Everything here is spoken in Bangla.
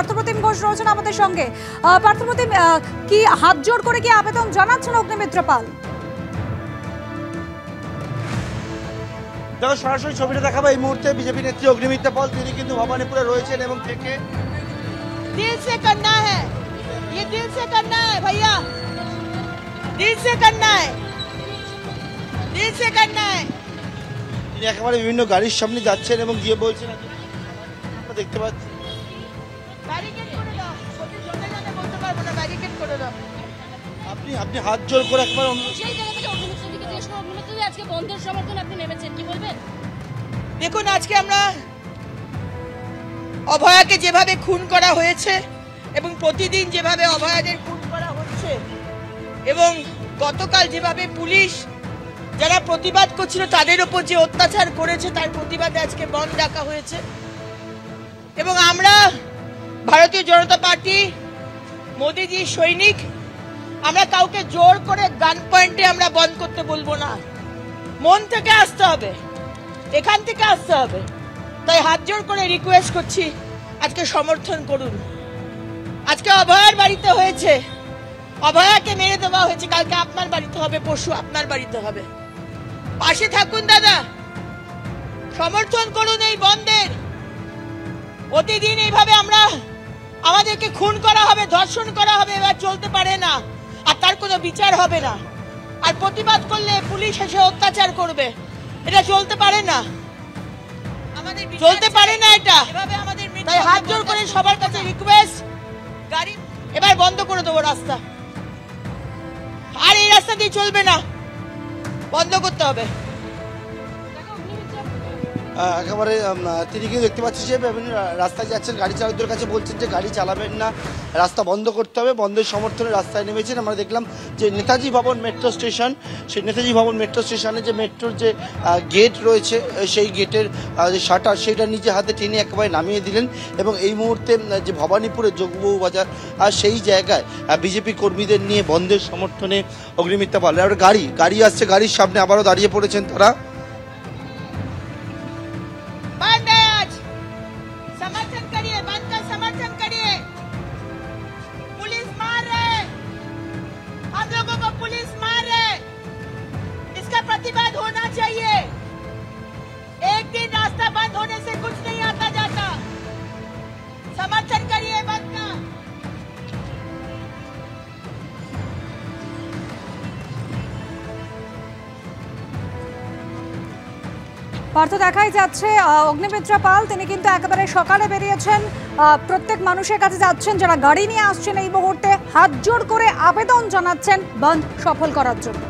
পার্থপ্রতিম ঘোষ রয়েছেন আমাদের সঙ্গে। পার্থপ্রতিম, কি হাত জোড় করে কি আবেদন জানাচ্ছেন অগ্নিমিত্র পাল? দেখো, সরাসরি ছবিটা দেখাবো। এই মুহূর্তে বিজেপি নেত্রী অগ্নিমিত্র পাল তিনি কিন্তু ভবানীপুরে রয়েছেন এবং থেকে दिल से करना है, ये दिल से करना है भैया, दिल से करना है, दिल से करना है। তিনি একেবারে বিভিন্ন গাড়ির সামনে যাচ্ছেন এবং গিয়ে বলছেন, দেখতে পাচ্ছি ব্যারিকেড করে দাও, ছবি জমে যাবে, বলতে পারবো না, ব্যারিকেড করে দাও। আপনি হাত জোড় করে একবার সেই জায়গা থেকে অগ্নিমিত্রকে দেশ অগ্নিমিত্রকে আজকে বন্ধের সমর্থন আপনি নেমেছেন, কি বলবেন? দেখুন, আজকে আমরা অভয়াকে যেভাবে খুন করা হয়েছে এবং প্রতিদিন যেভাবে অভয়াদের খুন করা হচ্ছে এবং গতকাল যেভাবে পুলিশ যারা প্রতিবাদ করছিল তাদের উপর যে অত্যাচার করেছে তার প্রতিবাদে আজকে বন্ধ ডাকা হয়েছে। এবং আমরা ভারতীয় জনতা পার্টি, মোদিজির সৈনিক, আমরা কাউকে জোর করে গান পয়েন্টে আমরা বন্ধ করতে বলবো না। মন থেকে আসতে হবে, এখান থেকে আসতে হবে। তাই হাত জোড় করে রিকোয়েস্ট করছি, আজকে সমর্থন করুন। আজকে অভয়ার বাড়িতে হয়েছে, অভয়াকে মেরে দেওয়া হয়েছে, কালকে আপনার বাড়িতে হবে, পরশু আপনার বাড়িতে হবে। পাশে থাকুন দাদা, সমর্থন করুন এই বন্ধের। প্রতিদিন এইভাবে আমাদেরকে খুন করা হবে, ধর্ষণ করা হবে, এবার চলতে পারে না, আর তার কোনো বিচার হবে না। আর প্রতিবাদ করলে পুলিশ এসে অত্যাচার করবে, এটা চলতে পারে না, চলতে পারে না এটা। তাই হাত জোড় করে সবার কাছে রিকোয়েস্ট, গাড়ি এবার বন্ধ করে দেবো রাস্তা, আর এই রাস্তা দিয়ে চলবে না, বন্ধ করতে হবে। একেবারে তিনি কিন্তু দেখতে পাচ্ছি যে রাস্তায় যাচ্ছেন, গাড়ি চালকদের কাছে বলছেন যে গাড়ি চালাবেন না, রাস্তা বন্ধ করতে হবে। বন্ধের সমর্থনে রাস্তায় নেমেছেন। আমরা দেখলাম যে নেতাজি ভবন মেট্রো স্টেশন, সেই নেতাজি ভবন মেট্রো স্টেশনে যে মেট্রোর যে গেট রয়েছে, সেই গেটের যে শাটার সেটা নিজে হাতে টেনে একেবারে নামিয়ে দিলেন। এবং এই মুহূর্তে যে ভবানীপুরের যোগবাবু বাজার, আর সেই জায়গায় বিজেপি কর্মীদের নিয়ে বন্ধের সমর্থনে অগ্নিমিত্র পাল। আর গাড়ি আসছে, গাড়ির সামনে আবারও দাঁড়িয়ে পড়েছেন তারা। समर्थन करिए, बंद का समर्थन करिए। पुलिस मार रहे, हम लोगों को पुलिस मार रहे, इसका प्रतिवाद होना चाहिए। एक दिन रास्ता बंद होने से कुछ नहीं आता जाता। समर्थन करिए बंद का। পার্থ, দেখাই যাচ্ছে অগ্নিমিত্র পাল তিনি কিন্তু একেবারে সকালে বেরিয়েছেন, প্রত্যেক মানুষের কাছে যাচ্ছেন যারা গাড়ি নিয়ে আসছেন, এই মুহূর্তে হাত জোড় করে আবেদন জানাচ্ছেন বন্ধ সফল করার জন্য।